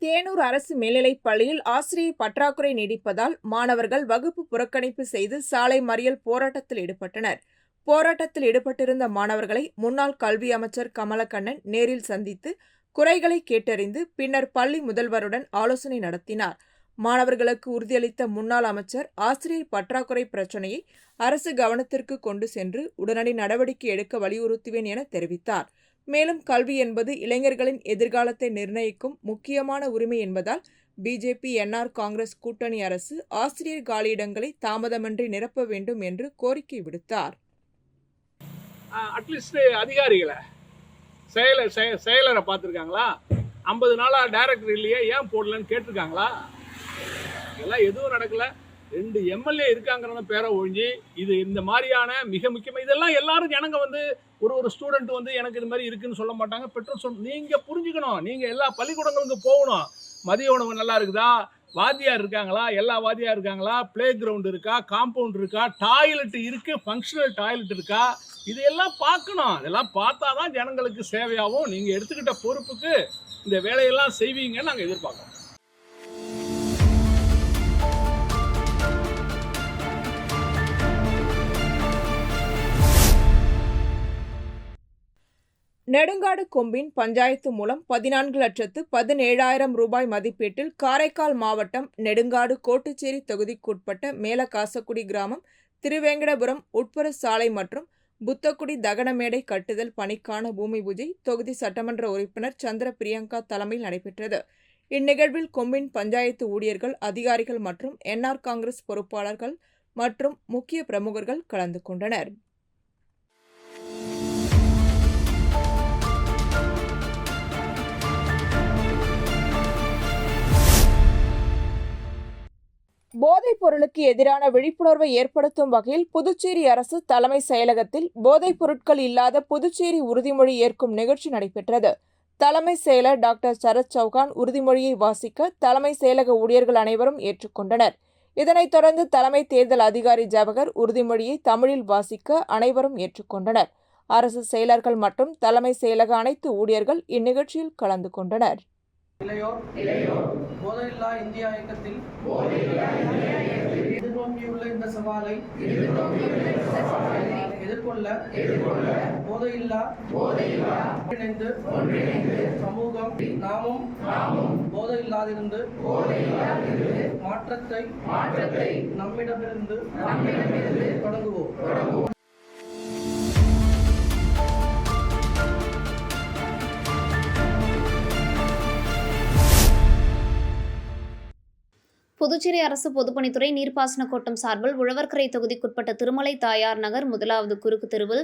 தேனூர் அரசு மேல்நிலைப் பள்ளியில் ஆசிரியர் பற்றாக்குறை நீடிப்பதால் மாணவர்கள் வகுப்பு புறக்கணிப்பு செய்து சாலை மறியல் போராட்டத்தில் ஈடுபட்டனர். போராட்டத்தில் ஈடுபட்டிருந்த மாணவர்களை முன்னாள் கல்வி அமைச்சர் கமலக்கண்ணன் நேரில் சந்தித்து குறைகளை கேட்டறிந்து பின்னர் பள்ளி முதல்வருடன் ஆலோசனை நடத்தினார். மாணவர்களுக்கு உறுதியளித்த முன்னாள் அமைச்சர் ஆசிரியர் பற்றாக்குறை பிரச்சினையை அரசு கவனத்திற்கு கொண்டு சென்று உடனடி நடவடிக்கை எடுக்க வலியுறுத்துவேன் என தெரிவித்தார். மேலும் கல்வி என்பது இளைஞர்களின் எதிர்காலத்தை நிர்ணயிக்கும் முக்கியமான உரிமை என்பதால் பிஜேபி, என்ஆர் காங்கிரஸ் கூட்டணி அரசு ஆசிரியர் காலியிடங்களை தாமதமின்றி நிரப்ப வேண்டும் என்று கோரிக்கை விடுத்தார். அட்லீஸ்ட் அதிகாரிகளை செயலரை பார்த்துருக்காங்களா? 50 நாளாக டைரக்டர் இல்லையே, ஏன் போடலன்னு கேட்டிருக்காங்களா? இதெல்லாம் எதுவும் நடக்கல. 2 எம்எல்ஏ இருக்காங்கிறத பேரை ஒழிஞ்சு இது இந்த மாதிரியான மிக முக்கியமாக இதெல்லாம் எல்லாரும் ஜனங்க ஒரு ஸ்டூடெண்ட் எனக்கு இது மாதிரி இருக்குன்னு சொல்ல மாட்டாங்க. பெற்றோர் நீங்கள் புரிஞ்சுக்கணும். நீங்கள் எல்லா பள்ளிக்கூடங்களுக்கும் போகணும். மதிய உணவு நல்லா இருக்குதா? வாத்தியார் இருக்காங்களா? எல்லா வாத்தியார் இருக்காங்களா? பிளே கிரவுண்ட் இருக்கா? காம்பவுண்ட் இருக்கா? டாய்லெட் இருக்குது, ஃபங்க்ஷனல் டாய்லெட் இருக்கா? இதையெல்லாம் பார்க்கணும். இதெல்லாம் பார்த்தா தான் ஜனங்களுக்கு சேவையாகவும் நீங்கள் எடுத்துக்கிட்ட பொறுப்புக்கு இந்த வேலையெல்லாம் செய்வீங்கன்னு நாங்கள் எதிர்பார்க்குறோம். நெடுங்காடு கொம்பின் பஞ்சாயத்து மூலம் 14,17,000 ரூபாய் மதிப்பீட்டில் காரைக்கால் மாவட்டம் நெடுங்காடு கோட்டுச்சேரி தொகுதிக்குட்பட்ட மேலகாசக்குடி கிராமம், திருவேங்கடபுரம் உட்புற சாலை மற்றும் புத்தக்குடி தகனமேடை கட்டுதல் பணிக்கான பூமி பூஜை தொகுதி சட்டமன்ற உறுப்பினர் சந்திர பிரியங்கா தலைமையில் நடைபெற்றது. இந்நிகழ்வில் கொம்பின் பஞ்சாயத்து ஊழியர்கள், அதிகாரிகள் மற்றும் என்ஆர் காங்கிரஸ் பொறுப்பாளர்கள் மற்றும் முக்கிய பிரமுகர்கள் கலந்து கொண்டனர். போதைப் பொருளுக்கு எதிரான விழிப்புணர்வை ஏற்படுத்தும் வகையில் புதுச்சேரி அரசு தலைமை செயலகத்தில் போதைப் பொருட்கள் இல்லாத புதுச்சேரி உறுதிமொழி ஏற்கும் நிகழ்ச்சி நடைபெற்றது. தலைமை செயலர் டாக்டர் சரத் சௌகான் உறுதிமொழியை வாசிக்க தலைமை செயலக ஊழியர்கள் அனைவரும் ஏற்றுக்கொண்டனர். இதனைத் தொடர்ந்து தலைமை தேர்தல் அதிகாரி ஜவஹர் உறுதிமொழியை தமிழில் வாசிக்க அனைவரும் ஏற்றுக்கொண்டனர். அரசு செயலர்கள் மற்றும் தலைமை செயலக அனைத்து ஊழியர்கள் இந்நிகழ்ச்சியில் கலந்து கொண்டனர். இளையோர் போதையில்லா இந்தியா இயக்கத்தில் எதிர்நோக்கியுள்ள இந்த சவாலை எதிர்கொள்ள போதையில்லா ஒன்றிணைந்து சமூகம் நாமும் போதையில்லாதிருந்து மாற்றத்தை நம்மிடமிருந்து தொடங்குவோம். புதுச்சேரி அரசு பொதுப்பணித்துறை நீர்ப்பாசன கோட்டம் சார்பில் உழவர்கரை தொகுதிக்குட்பட்ட திருமலை தாயார் நகர் முதலாவது குறுக்கு தெருவில்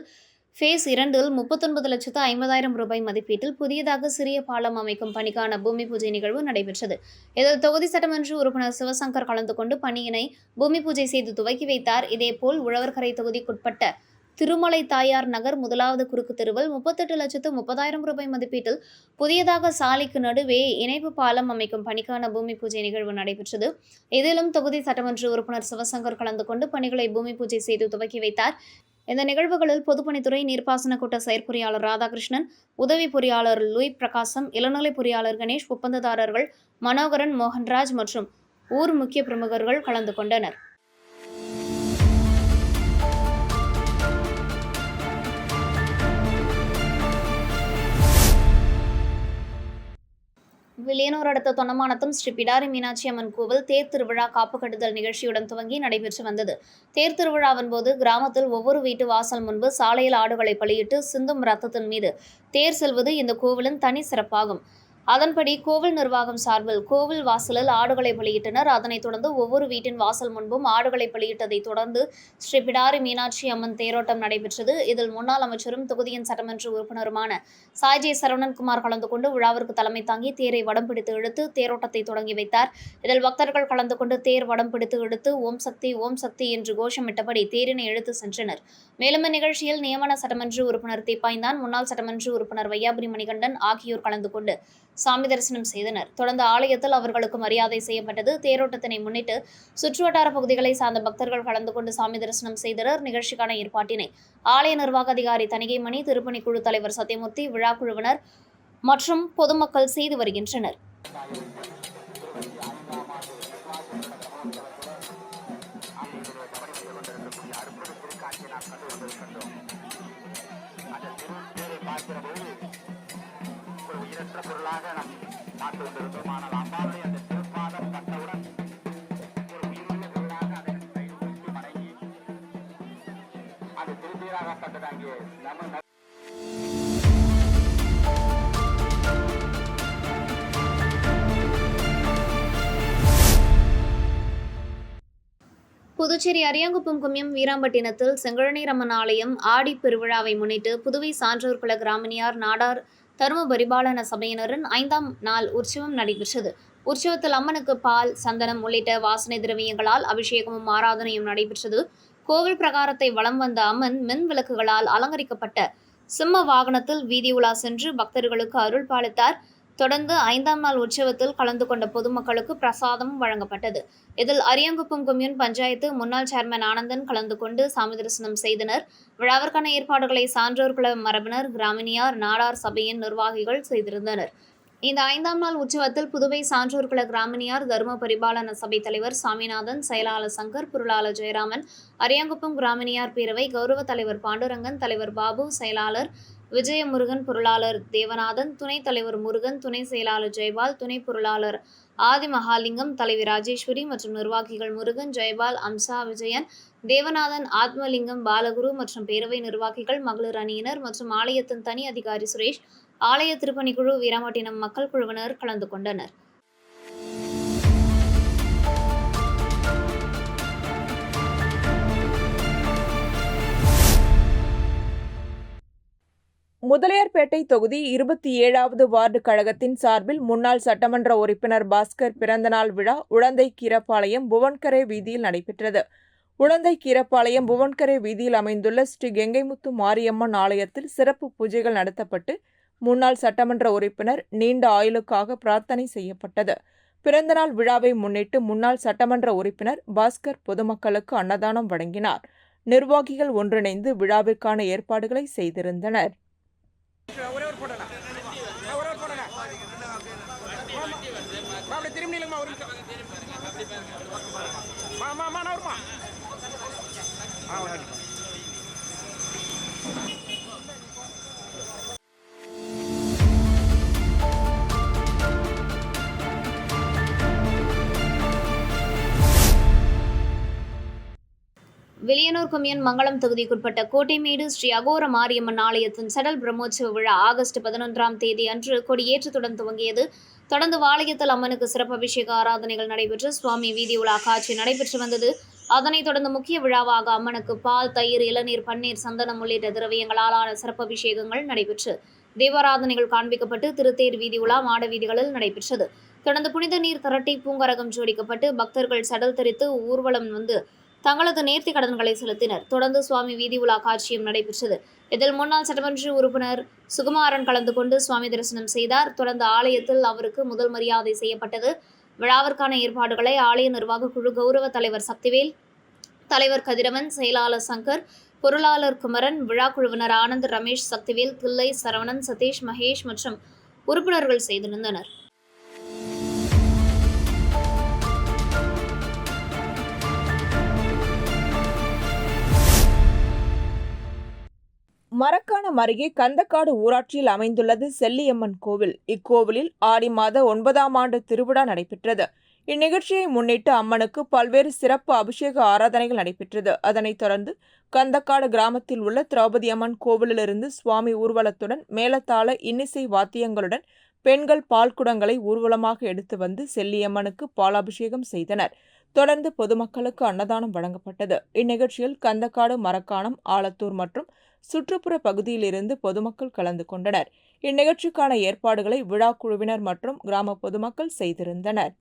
ஃபேஸ் 2 39,50,000 ரூபாய் மதிப்பீட்டில் புதியதாக சிறிய பாலம் அமைக்கும் பணிக்கான பூமி பூஜை நிகழ்வு நடைபெற்றது. இதில் தொகுதி சட்டமன்ற உறுப்பினர் சிவசங்கர் கலந்து கொண்டு பணியினை பூமி பூஜை செய்து துவக்கி வைத்தார். இதேபோல் உழவர்கரை தொகுதிக்குட்பட்ட திருமலை தாயார் நகர் முதலாவது குறுக்கு தெருவில் 38,30,000 ரூபாய் மதிப்பீட்டில் புதியதாக சாலைக்கு நடுவே இணைப்பு பாலம் அமைக்கும் பணிக்கான பூமி பூஜை நிகழ்வு நடைபெற்றது. இதிலும் தொகுதி சட்டமன்ற உறுப்பினர் சிவசங்கர் கலந்து கொண்டு பணிகளை பூமி பூஜை செய்து துவக்கி வைத்தார். இந்த நிகழ்வுகளில் பொதுப்பணித்துறை நீர்ப்பாசன கூட்ட செயற்பொறியாளர் ராதாகிருஷ்ணன், உதவி பொறியாளர் லூய் பிரகாசம், இளநிலை பொறியாளர் கணேஷ், ஒப்பந்ததாரர்கள் மனோகரன், மோகன்ராஜ் மற்றும் ஊர் முக்கிய பிரமுகர்கள் கலந்து கொண்டனர். வில்லியனூர் அடுத்த தொண்டமானத்தம் ஸ்ரீ பிடாரி மீனாட்சி அம்மன் கோவில் தேர் திருவிழா காப்பு கட்டுதல் நிகழ்ச்சியுடன் துவங்கி நடைபெற்று வந்தது. தேர் திருவிழாவின் போது கிராமத்தில் ஒவ்வொரு வீட்டு வாசல் முன்பு சாலையில் ஆடுகளை பலியிட்டு சிந்தும் ரத்தத்தின் மீது தேர் செல்வது இந்த கோவிலின் தனி சிறப்பாகும். அதன்படி கோவில் நிர்வாகம் சார்பில் கோவில் வாசலில் ஆடுகளை பலியிட்டனர். அதனைத் தொடர்ந்து ஒவ்வொரு வீட்டின் வாசல் முன்பும் ஆடுகளை பலியிட்டதை தொடர்ந்து ஸ்ரீ பிடாரி மீனாட்சி அம்மன் தேரோட்டம் நடைபெற்றது. இதில் முன்னாள் அமைச்சரும் தொகுதியின் சட்டமன்ற உறுப்பினருமான சாய்ஜே சரவணன்குமார் கலந்து கொண்டு விழாவிற்கு தலைமை தாங்கி தேரை வடம் பிடித்து இழுத்து தேரோட்டத்தை தொடங்கி வைத்தார். இதில் பக்தர்கள் கலந்து கொண்டு தேர் வடம் பிடித்து இழுத்து ஓம் சக்தி என்று கோஷமிட்டபடி தேரினை இழுத்து சென்றனர். மேலும் இந்நிகழ்ச்சியில் நியமன சட்டமன்ற உறுப்பினர் தீப்பாய்ந்தான், முன்னாள் சட்டமன்ற உறுப்பினர் வையாபுரி மணிகண்டன் ஆகியோர் கலந்து கொண்டு சாமி தரிசனம் செய்தனர். தொடர்ந்து ஆலயத்தில் அவர்களுக்கு மரியாதை செய்யப்பட்டது. தேரோட்டத்தினை முன்னிட்டு சுற்றுவட்டார பகுதிகளை சார்ந்த பக்தர்கள் கலந்து கொண்டு சாமி தரிசனம் செய்தனர். நிகழ்ச்சிக்கான ஏற்பாட்டினை ஆலய நிர்வாக அதிகாரி தணிகைமணி, திருப்பணி குழு தலைவர் சத்தியமூர்த்தி, விழா குழுவினர் மற்றும் பொதுமக்கள் செய்து வருகின்றனர். உயிரற்ற பொருளாக நாம் பார்த்து கொண்டிருந்தோம். ஆனால் அம்மாவுடைய அந்த திருப்பாதம் கண்டவுடன் ஒரு உயிருள்ள பொருளாக அதை கைப்பிடித்து வணங்கி அது திருப்பீராக கண்டது. அங்கே நம்ம புதுச்சேரி அரியாங்குப்பம் கும்மியம் வீராம்பட்டினத்தில் செங்கழநீரம்மன் ஆலயம் ஆடி பெருவிழாவை முன்னிட்டு புதுவை சான்றோர் குல கிராமணியார் நாடார் தரும பரிபாலன சபையினரின் 5ஆம் நாள் உற்சவம் நடைபெற்றது. உற்சவத்தில் அம்மனுக்கு பால், சந்தனம் உள்ளிட்ட வாசனை திரவியங்களால் அபிஷேகமும் ஆராதனையும் நடைபெற்றது. கோவில் பிரகாரத்தை வலம் வந்த அம்மன் மின் விளக்குகளால் அலங்கரிக்கப்பட்ட சிம்ம வாகனத்தில் வீதி உலா சென்று பக்தர்களுக்கு அருள் பாலித்தார். தொடர்ந்து 5ஆம் நாள் உற்சவத்தில் கலந்து கொண்ட பொதுமக்களுக்கு பிரசாதமும் வழங்கப்பட்டது. இதில் அரியாங்குப்பம் கொம்யூன் பஞ்சாயத்து முன்னாள் சேர்மன் ஆனந்தன் கலந்து கொண்டு சாமி தரிசனம் செய்தனர். விழாவிற்கான ஏற்பாடுகளை சான்றோர் குல மரபினர், கிராமணியார், நாடார் சபையின் நிர்வாகிகள் செய்திருந்தனர். இந்த 5ஆம் நாள் உற்சவத்தில் புதுவை சான்றோர் குல கிராமணியார் தர்ம பரிபாலன சபை தலைவர் சாமிநாதன், செயலாளர் சங்கர், பொருளாளர் ஜெயராமன், அரியாங்குப்பம் கிராமணியார் பேரவை கௌரவ தலைவர் பாண்டுரங்கன், தலைவர் பாபு, செயலாளர் விஜயமுருகன், பொருளாளர் தேவநாதன், துணைத் தலைவர் முருகன், துணை செயலாளர் ஜெயபால், துணை பொருளாளர் ஆதி மகாலிங்கம், தலைவி ராஜேஸ்வரி மற்றும் நிர்வாகிகள் முருகன், ஜெயபால், அம்சா, விஜயன், தேவநாதன், ஆத்மலிங்கம், பாலகுரு மற்றும் பேரவை நிர்வாகிகள், மகளிர் அணியினர் மற்றும் ஆலயத்தின் தனி அதிகாரி சுரேஷ், ஆலய திருப்பணிக்குழு, வீராம்பட்டினம் மக்கள் குழுவினர் கலந்து கொண்டனர். முதலியார்பேட்டை தொகுதி 27வது வார்டு கழகத்தின் சார்பில் முன்னாள் சட்டமன்ற உறுப்பினர் பாஸ்கர் பிறந்தநாள் விழா உடந்தை கீரப்பாளையம் புவன்கரை வீதியில் நடைபெற்றது. உடந்தை கீரப்பாளையம் புவன்கரை வீதியில் அமைந்துள்ள ஸ்ரீ கெங்கைமுத்து மாரியம்மன் ஆலயத்தில் சிறப்பு பூஜைகள் நடத்தப்பட்டு முன்னாள் சட்டமன்ற உறுப்பினர் நீண்ட ஆயுளுக்காக பிரார்த்தனை செய்யப்பட்டது. பிறந்தநாள் விழாவை முன்னிட்டு முன்னாள் சட்டமன்ற உறுப்பினர் பாஸ்கர் பொதுமக்களுக்கு அன்னதானம் வழங்கினார். நிர்வாகிகள் ஒன்றிணைந்து விழாவிற்கான ஏற்பாடுகளை செய்திருந்தனர். வில்லியனூர் கொம்யூன் மங்களம் தொகுதிக்குட்பட்ட கோட்டைமேடு ஸ்ரீ அகோர மாரியம்மன் ஆலயத்தின் சடல் பிரம்மோற்சவ விழா ஆகஸ்ட் 11ஆம் தேதி அன்று கொடியேற்றத்துடன் துவங்கியது. தொடர்ந்து ஆலயத்தில் அம்மனுக்கு சிறப்பு அபிஷேக ஆராதனைகள் நடைபெற்று சுவாமி வீதி உலா காட்சி நடைபெற்று வந்தது. அதனைத் தொடர்ந்து முக்கிய விழாவாக அம்மனுக்கு பால், தயிர், இளநீர், பன்னீர், சந்தனம் உள்ளிட்ட திரவியங்களாலான சிறப்பு அபிஷேகங்கள் நடைபெற்று தீபாராதனைகள் காண்பிக்கப்பட்டு திருத்தேர் வீதி உலா மாட வீதிகளில் நடைபெற்றது. தொடர்ந்து புனித நீர் திரட்டி பூங்கரகம் ஜோடிக்கப்பட்டு பக்தர்கள் சடல் தரித்து ஊர்வலம் வந்து தங்களது நேர்த்தி கடன்களை செலுத்தினர். தொடர்ந்து சுவாமி வீதி உலா காட்சியும் நடைபெற்றது. இதில் முன்னாள் சட்டமன்ற உறுப்பினர் சுகுமாரன் கலந்து கொண்டு சுவாமி தரிசனம் செய்தார். தொடர்ந்து ஆலயத்தில் அவருக்கு முதல் மரியாதை செய்யப்பட்டது. விழாவிற்கான ஏற்பாடுகளை ஆலய நிர்வாக குழு கௌரவ தலைவர் சக்திவேல், தலைவர் கதிரவன், செயலாளர் சங்கர், பொருளாளர் குமரன், விழா குழுவினர் ஆனந்த், ரமேஷ், சக்திவேல், தில்லை, சரவணன், சதீஷ், மகேஷ் மற்றும் உறுப்பினர்கள் செய்திருந்தனர். மரக்காணம் அருகே கந்தக்காடு ஊராட்சியில் அமைந்துள்ளது செல்லியம்மன் கோவில். இக்கோவிலில் ஆடி மாத 9ஆம் ஆண்டு திருவிழா நடைபெற்றது. இந்நிகழ்ச்சியை முன்னிட்டு அம்மனுக்கு பல்வேறு சிறப்பு அபிஷேக ஆராதனைகள் நடைபெற்றது. அதனைத் தொடர்ந்து கந்தக்காடு கிராமத்தில் உள்ள திரௌபதி அம்மன் கோவிலிலிருந்து சுவாமி ஊர்வலத்துடன் மேளதாள இன்னிசை வாத்தியங்களுடன் பெண்கள் பால்குடங்களை ஊர்வலமாக எடுத்து வந்து செல்லியம்மனுக்கு பாலாபிஷேகம் செய்தனர். தொடர்ந்து பொதுமக்களுக்கு அன்னதானம் வழங்கப்பட்டது. இந்நிகழ்ச்சியில் கந்தக்காடு, மரக்காணம், ஆலத்தூர் மற்றும் சுற்றுப்புற பகுதியிலிருந்து பொதுமக்கள் கலந்து கொண்டனர். இந்நிகழ்ச்சிக்கான ஏற்பாடுகளை விழா குழுவினர் மற்றும் கிராம பொதுமக்கள் செய்திருந்தனர்.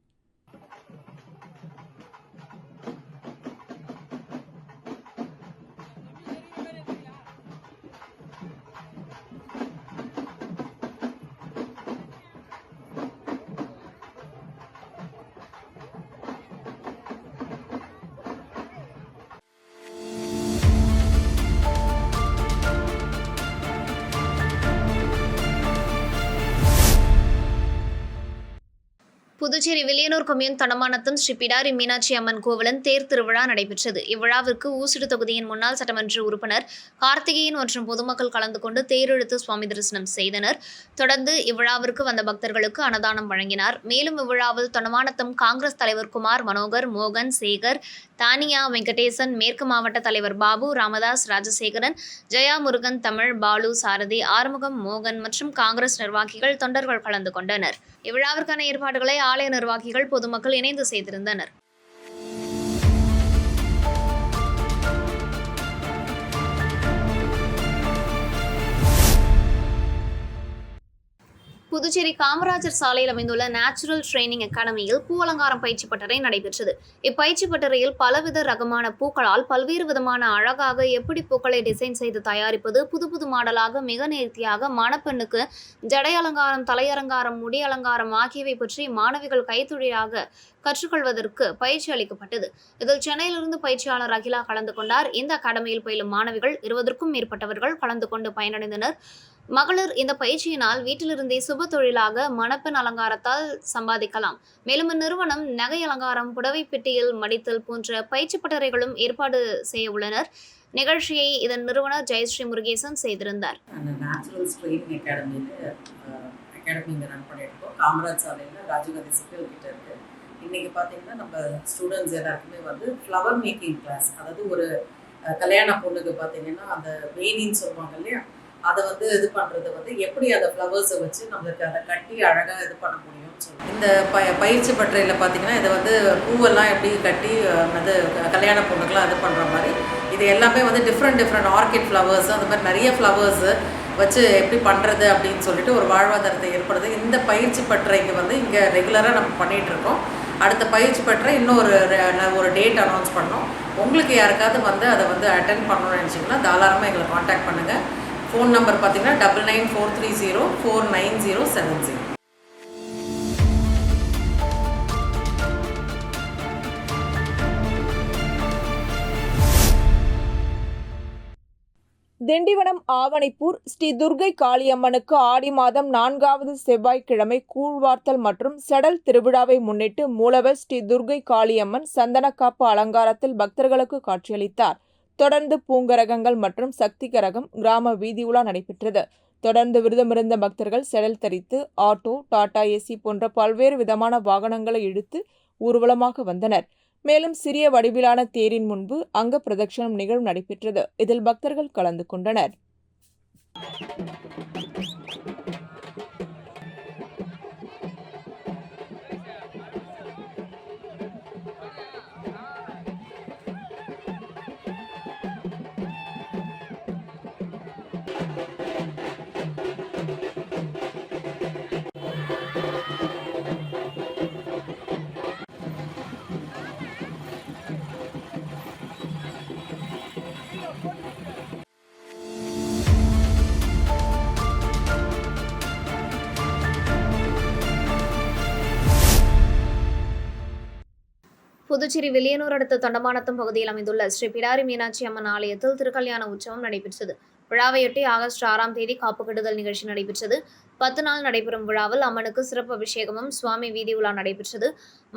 புதுச்சேரி வில்லியனூர் கொம்யூன் தடமானத்தம் ஸ்ரீ பிடாரி மீனாட்சி அம்மன் கோவிலின் தேர் திருவிழா நடைபெற்றது. இவ்விழாவிற்கு ஊசுடு தொகுதியின் முன்னாள் சட்டமன்ற உறுப்பினர் கார்த்திகேயன் மற்றும் பொதுமக்கள் கலந்து கொண்டு தேரெழுத்து சுவாமி தரிசனம் செய்தனர். தொடர்ந்து இவ்விழாவிற்கு வந்த பக்தர்களுக்கு அன்னதானம் வழங்கினார். மேலும் இவ்விழாவில் தடமானத்தம் காங்கிரஸ் தலைவர் குமார், மனோகர், மோகன், சேகர், தானியா, வெங்கடேசன், மேற்கு மாவட்ட தலைவர் பாபு, ராமதாஸ், ராஜசேகரன், ஜெயா, முருகன், தமிழ், பாலு, சாரதி, ஆறுமுகம், மோகன் மற்றும் காங்கிரஸ் நிர்வாகிகள், தொண்டர்கள் கலந்து கொண்டனர். இவ்விழாவிற்கான ஏற்பாடுகளை ஆலய நிர்வாகிகள், பொதுமக்கள் இணைந்து செய்திருந்தனர். புதுச்சேரி காமராஜர் சாலையில் அமைந்துள்ள நேச்சுரல் ட்ரைனிங் அகாடமியில் பூ அலங்காரம் பயிற்சி பட்டறை நடைபெற்றது. இப்பயிற்சி பட்டறையில் பலவித ரகமான பூக்களால் பல்வேறு விதமான அழகாக எப்படி பூக்களை டிசைன் செய்து தயாரிப்பது, புது புது மாடலாக மிக நேர்த்தியாக மணப்பெண்ணுக்கு ஜடை அலங்காரம், தலையலங்காரம், முடி அலங்காரம் ஆகியவை பற்றி மாணவிகள் கைத்தொழிலாக கற்றுக்கொள்வதற்கு பயிற்சி அளிக்கப்பட்டது. இதில் சென்னையிலிருந்து பயிற்சியாளர் அகிலா கலந்து கொண்டார். இந்த அகாடமியில் பயிலும் மாணவிகள் 20க்கும் மேற்பட்டவர்கள் கலந்து கொண்டு பயனடைந்தனர். மகளிர் இந்த பயிற்சியினால் வீட்டிலிருந்தே சுப தொழிலாக மணப்பெண் அலங்காரத்தால் சம்பாதிக்கலாம். மேலும் இந்நிறுவனம் நகை அலங்காரம், புடவை பெட்டியில் மடித்தல் போன்ற பயிற்சி பட்டறைகளும் ஏற்பாடு செய்ய உள்ளனர். நிகழ்ச்சியை இதன் நிறுவனர் ஜெயஸ்ரீ முருகேசன் செய்திருந்தார். நேச்சுரல் ட்ரைனிங் அகாடமி ரன் பண்ணியிருக்கோம். காமராஜ் சாலையில் ராஜீவ்காந்தி சிக்கல் கிட்ட இருக்கு. இன்னைக்கு பார்த்தீங்கன்னா நம்ம ஸ்டூடெண்ட்ஸ் எல்லாருக்குமே வந்து ஃப்ளவர் மேக்கிங் கிளாஸ், அதாவது ஒரு கல்யாண பொண்ணுக்கு பார்த்தீங்கன்னா அந்த வேணின்னு சொல்லுவாங்க இல்லையா, அதை வந்து இது பண்ணுறது வந்து எப்படி அந்த ஃப்ளவர்ஸை வச்சு நம்மளுக்கு அதை கட்டி அழகாக இது பண்ண முடியும்னு சொல்லி இந்த பயிற்சி பட்டறையில் பார்த்தீங்கன்னா இதை வந்து பூவெல்லாம் எப்படி கட்டி அது கல்யாண பொண்ணுக்கெலாம் இது பண்ணுற மாதிரி இது எல்லாமே வந்து டிஃப்ரெண்ட் ஆர்கிட் ஃப்ளவர்ஸ், அந்த மாதிரி நிறைய ஃப்ளவர்ஸு வச்சு எப்படி பண்ணுறது அப்படின்னு சொல்லிட்டு ஒரு வாழ்வாதாரத்தை ஏற்படுது. இந்த பயிற்சி பட்டறைக்கு வந்து இங்கே ரெகுலராக நம்ம பண்ணிகிட்ருக்கோம். அடுத்த பயிற்சி பட்டறை இன்னும் ஒரு டேட் அனௌன்ஸ் பண்ணோம். உங்களுக்கு யாருக்காவது வந்து அதை வந்து அட்டென்ட் பண்ணணும்னு நினச்சிங்கன்னா தாராளமாக எங்களை காண்டாக்ட் பண்ணுங்கள். ஃபோன் நம்பர் பார்த்தீங்கன்னா 9943049070. திண்டிவனம் ஆவணிப்பூர் ஸ்ரீ துர்க்கை காளியம்மனுக்கு ஆடி மாதம் 4வது செவ்வாய்க்கிழமை கூழ்வார்த்தல் மற்றும் செடல் திருவிழாவை முன்னிட்டு மூலவர் ஸ்ரீ துர்க்கை காளியம்மன் சந்தனக்காப்பு அலங்காரத்தில் பக்தர்களுக்கு காட்சியளித்தார். தொடர்ந்து பூங்கரகங்கள் மற்றும் சக்தி கரகம் கிராம வீதி உலா நடைபெற்றது. தொடர்ந்து விரதமிருந்த பக்தர்கள் செடல் தரித்து ஆட்டோ, டாடா ஏசி போன்ற பல்வேறு விதமான வாகனங்களை இழுத்து ஊர்வலமாக வந்தனர். மேலும் சிறிய வடிவிலான தேரின் முன்பு அங்க பிரதட்சணம் நிகழ்வு நடைபெற்றது. இதில் பக்தர்கள் கலந்து கொண்டனர். புதுச்சேரி வில்லியனூர் அடுத்த தொண்டமானத்தம் பகுதியில் அமைந்துள்ள ஸ்ரீ பிடாரி மீனாட்சி அம்மன் ஆலயத்தில் திருக்கல்யாண உற்சவம் நடைபெற்றது. விழாவையொட்டி ஆகஸ்ட் 6ஆம் தேதி காப்பு கட்டுதல் நிகழ்ச்சி நடைபெற்றது. 10 நாள் நடைபெறும் விழாவில் அம்மனுக்கு சிறப்பு அபிஷேகமும் சுவாமி வீதி உலா நடைபெற்றது.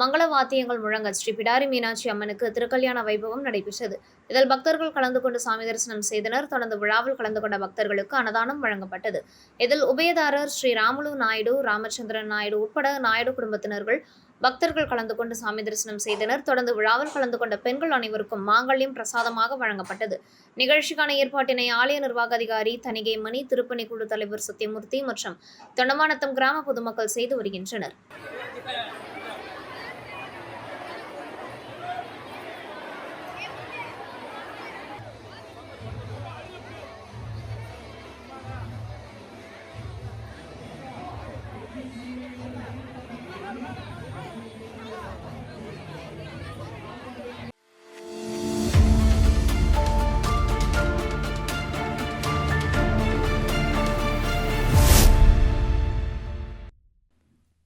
மங்கள வாத்தியங்கள் முழங்க ஸ்ரீ பிடாரி மீனாட்சி அம்மனுக்கு திருக்கல்யாண வைபவம் நடைபெற்றது. இதில் பக்தர்கள் கலந்து கொண்டு சாமி தரிசனம் செய்தனர். தொடர்ந்து விழாவில் கலந்து கொண்ட பக்தர்களுக்கு அன்னதானம் வழங்கப்பட்டது. இதில் உபயதாரர் ஸ்ரீ ராமுலு நாயுடு, ராமச்சந்திரன் நாயுடு உட்பட நாயுடு குடும்பத்தினர்கள் பக்தர்கள் கலந்து கொண்டு சாமி தரிசனம் செய்தனர். தொடர்ந்து விழாவில் கலந்து கொண்ட பெண்கள் அனைவருக்கும் மாங்கல்யம் பிரசாதமாக வழங்கப்பட்டது. நிகழ்ச்சிக்கான ஏற்பாட்டினை ஆலய நிர்வாக அதிகாரி தணிகை மணி, திருப்பணி குழு தலைவர் சத்தியமூர்த்தி மற்றும் தொண்டமானத்தம் கிராம பொதுமக்கள் செய்து வருகின்றனர்.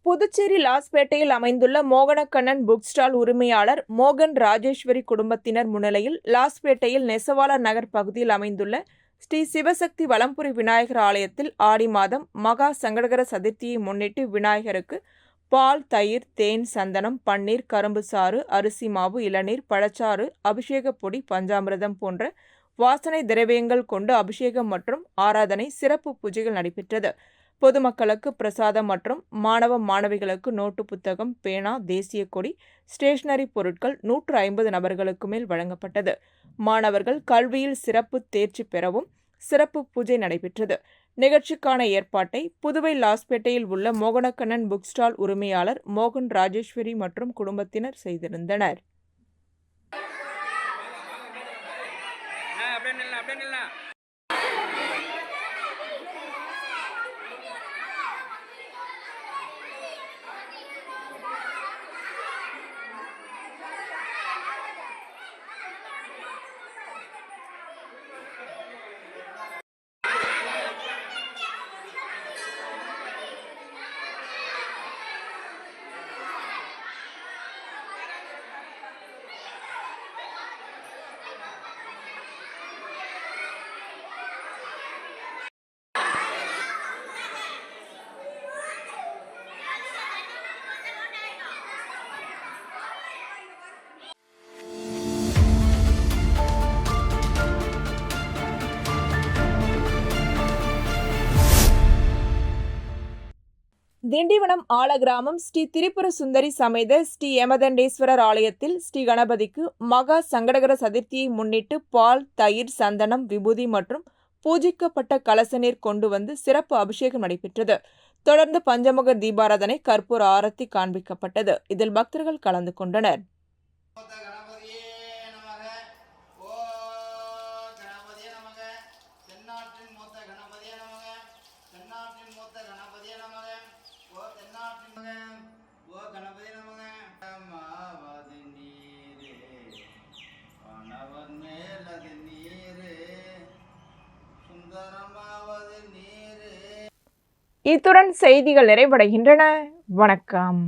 புதுச்சேரி லாஸ்பேட்டையில் அமைந்துள்ள மோகனக்கண்ணன் புக் ஸ்டால் உரிமையாளர் மோகன் ராஜேஸ்வரி குடும்பத்தினர் முன்னிலையில் லாஸ்பேட்டையில் நெசவாளர் நகர் பகுதியில் அமைந்துள்ள ஸ்ரீ சிவசக்தி வலம்புரி விநாயகர் ஆலயத்தில் ஆடி மாதம் மகா சங்கடகர சதுர்த்தியை முன்னிட்டு விநாயகருக்கு பால், தயிர், தேன், சந்தனம், பன்னீர், கரும்பு சாறு, அரிசி மாவு, இளநீர், பழச்சாறு, அபிஷேக பொடி, பஞ்சாமிர்தம் போன்ற வாசனை திரவியங்கள் கொண்டு அபிஷேகம் மற்றும் ஆராதனை சிறப்பு பூஜைகள் நடைபெற்றது. பொதுமக்களுக்கு பிரசாதம் மற்றும் மாணவ மாணவிகளுக்கு நோட்டு புத்தகம், பேனா, தேசிய கொடி, ஸ்டேஷனரி பொருட்கள் 150 நபர்களுக்கு மேல் வழங்கப்பட்டது. மாணவர்கள் கல்வியில் சிறப்பு தேர்ச்சி பெறவும் சிறப்பு பூஜை நடைபெற்றது. நிகழ்ச்சிக்கான ஏற்பாட்டை புதுவை லாஸ்பேட்டையில் உள்ள மோகனக்கண்ணன் புக் ஸ்டால் உரிமையாளர் மோகன் ராஜேஸ்வரி மற்றும் குடும்பத்தினர் செய்திருந்தனர். திண்டிவனம் ஆலகிராமம் ஸ்ரீ திரிபுர சுந்தரி சமேத ஸ்ரீ யமதண்டேஸ்வரர் ஆலயத்தில் ஸ்ரீ கணபதிக்கு மகா சங்கடகர சதுர்த்தியை முன்னிட்டு பால், தயிர், சந்தனம், விபூதி மற்றும் பூஜிக்கப்பட்ட கலச நீர் கொண்டு வந்து சிறப்பு அபிஷேகம் நடைபெற்றது. தொடர்ந்து பஞ்சமுக தீபாராதனை, கற்பூர ஆரத்தி காண்பிக்கப்பட்டது. இதில் பக்தர்கள் கலந்து கொண்டனர். இத்துடன் செய்திகள் நிறைவடைகின்றன. வணக்கம்.